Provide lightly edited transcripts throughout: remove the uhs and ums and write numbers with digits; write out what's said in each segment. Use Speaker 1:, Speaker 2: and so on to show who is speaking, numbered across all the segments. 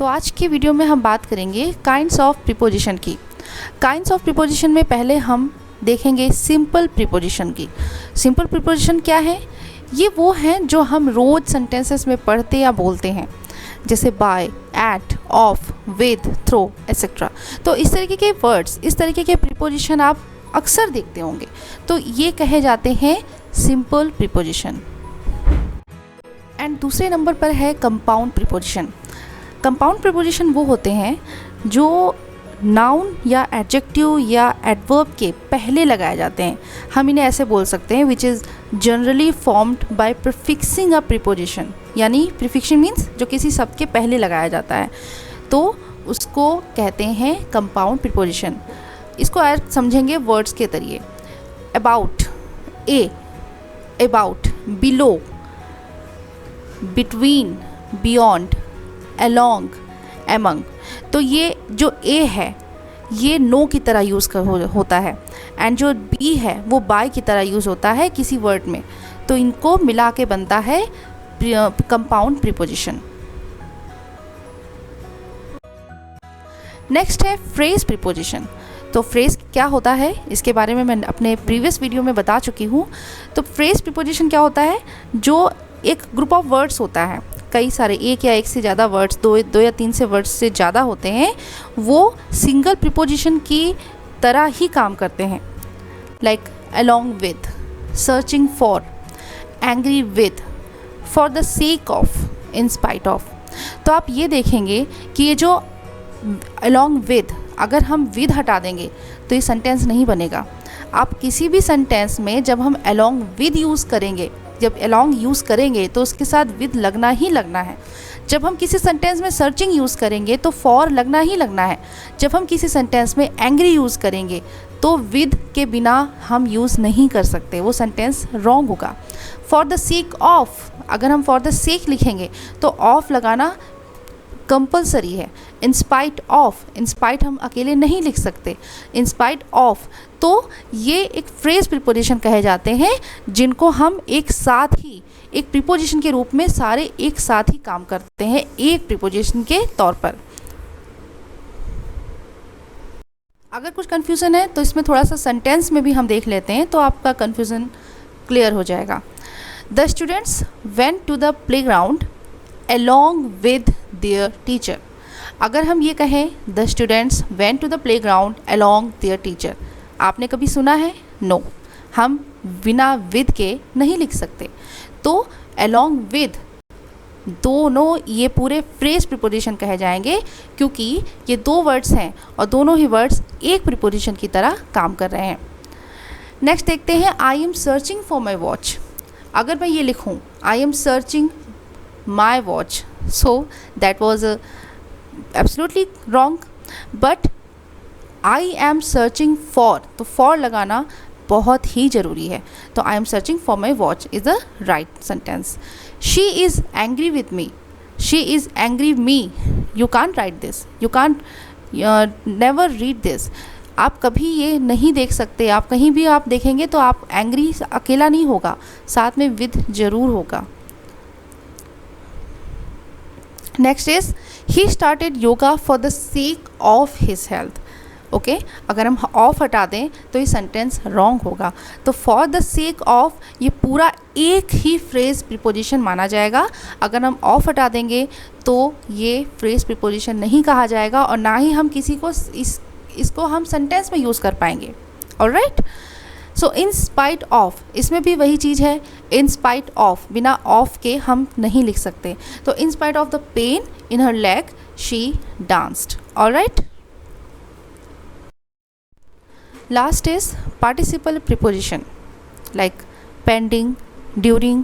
Speaker 1: तो आज के वीडियो में हम बात करेंगे काइंड्स ऑफ प्रीपोजिशन की। काइंड्स ऑफ प्रीपोजिशन में पहले हम देखेंगे सिंपल प्रीपोजिशन की। सिंपल प्रीपोजिशन क्या है? ये वो हैं जो हम रोज़ सेंटेंसेस में पढ़ते या बोलते हैं, जैसे by, at, of, with, through etcetera. तो इस तरीके के वर्ड्स, इस तरीके के प्रीपोजिशन आप अक्सर देखते होंगे, तो ये कहे जाते हैं सिंपल प्रीपोजिशन। एंड दूसरे नंबर पर है कंपाउंड प्रीपोजिशन। कंपाउंड प्रीपोजिशन वो होते हैं जो नाउन या एडजेक्टिव या एडवर्ब के पहले लगाए जाते हैं। हम इन्हें ऐसे बोल सकते हैं which is generally formed by prefixing a preposition, यानी प्रीफिक्सिंग मीन्स जो किसी शब्द के पहले लगाया जाता है, तो उसको कहते हैं कंपाउंड प्रीपोजिशन। इसको आज समझेंगे वर्ड्स के तरीके। About, A, about, below, between, beyond, along, among. तो ये जो ए है ये नो की तरह यूज़ होता है, एंड जो बी है वो बाय की तरह यूज़ होता है किसी वर्ड में, तो इनको मिला के बनता है कंपाउंड प्रीपोजिशन। नेक्स्ट है फ्रेज प्रीपोजिशन। तो फ्रेज क्या होता है इसके बारे में मैं अपने प्रीवियस वीडियो में बता चुकी हूँ। तो फ्रेज प्रीपोजिशन क्या होता है? जो एक ग्रुप ऑफ वर्ड्स होता है, कई सारे, एक या एक से ज़्यादा वर्ड्स, दो या तीन से वर्ड्स से ज़्यादा होते हैं, वो सिंगल प्रीपोजिशन की तरह ही काम करते हैं। Like along with, searching for, angry with, for the sake of, in spite of. तो आप ये देखेंगे कि ये जो अलोंग विद, अगर हम विद हटा देंगे तो ये सेंटेंस नहीं बनेगा। आप किसी भी सेंटेंस में जब हम अलोंग विद यूज़ करेंगे, जब अलोंग यूज़ करेंगे तो उसके साथ विद लगना ही लगना है। जब हम किसी सेंटेंस में सर्चिंग यूज़ करेंगे तो फॉर लगना ही लगना है। जब हम किसी सेंटेंस में एंग्री यूज़ करेंगे तो विद के बिना हम यूज़ नहीं कर सकते, वो सेंटेंस रॉन्ग होगा। फॉर द सेक ऑफ, अगर हम फॉर द सेक लिखेंगे तो ऑफ लगाना कंपलसरी है। In spite of, in spite हम अकेले नहीं लिख सकते, इन स्पाइट ऑफ। तो ये एक फ्रेज प्रीपोजिशन कहे जाते हैं जिनको हम एक साथ ही एक प्रीपोजिशन के रूप में सारे एक साथ ही काम करते हैं एक प्रीपोजिशन के तौर पर। अगर कुछ कन्फ्यूज़न है तो इसमें थोड़ा सा सेंटेंस में भी हम देख लेते हैं तो आपका कन्फ्यूज़न क्लियर हो जाएगा। The students went to the playground along with their teacher। अगर हम ये कहें the students went to the playground along their teacher, आपने कभी सुना है? नो, हम बिना विद के नहीं लिख सकते। तो along with, दोनों ये पूरे फ्रेज प्रीपोजिशन कहे जाएंगे क्योंकि ये दो वर्ड्स हैं और दोनों ही वर्ड्स एक प्रीपोजिशन की तरह काम कर रहे हैं। नेक्स्ट देखते हैं I am searching for my watch. अगर मैं ये लिखूँ I am searching my watch, so that was absolutely wrong, but I am searching for, तो for लगाना बहुत ही ज़रूरी है। तो I am searching for my watch is the right sentence। She is angry with me, she is angry me, you can't write this, you can't never read this। आप कभी ये नहीं देख सकते, आप कहीं भी आप देखेंगे तो आप एंग्री अकेला नहीं होगा, साथ में विद ज़रूर होगा। Next is he started yoga for the sake of his health. Okay, अगर हम ऑफ हटा दें तो ये सेंटेंस रॉन्ग होगा। तो फॉर द सेक ऑफ ये पूरा एक ही फ्रेज प्रीपोजिशन माना जाएगा। अगर हम ऑफ हटा देंगे तो ये फ्रेज प्रीपोजिशन नहीं कहा जाएगा और ना ही हम किसी को इसको हम सेंटेंस में यूज़ कर पाएंगे। Alright, so in spite of, इसमें भी वही चीज़ है, इन स्पाइट ऑफ, बिना ऑफ के हम नहीं लिख सकते। तो in spite of the pain in her leg she danced. Alright, last is participle preposition like pending, during,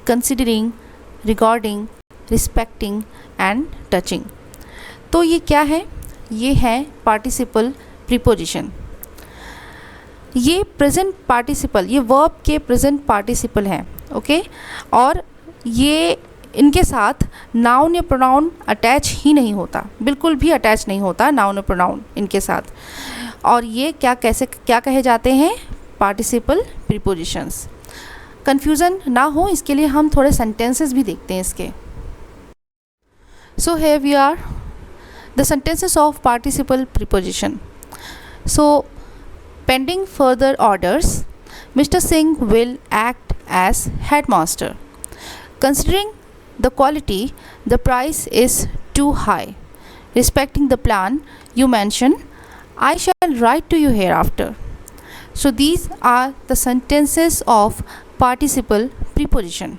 Speaker 1: considering, regarding, respecting and touching. तो ये क्या है? ये है पार्टिसिपल प्रीपोजिशन। ये प्रेजेंट पार्टिसिपल, ये वर्ब के प्रेजेंट पार्टिसिपल हैं। ओके, और ये इनके साथ नाउन या प्रोनाउन अटैच ही नहीं होता, बिल्कुल भी अटैच नहीं होता नाउन और प्रोनाउन इनके साथ। और ये क्या कहे जाते हैं? Participle prepositions. कन्फ्यूज़न ना हो इसके लिए हम थोड़े सेंटेंसेस भी देखते हैं इसके। So here we are, The sentences of participle preposition. So, pending further orders, Mr. Singh will act as headmaster. Considering the quality, the price is too high. Respecting the plan you mention, I shall write to you hereafter. So these are the sentences of participle preposition.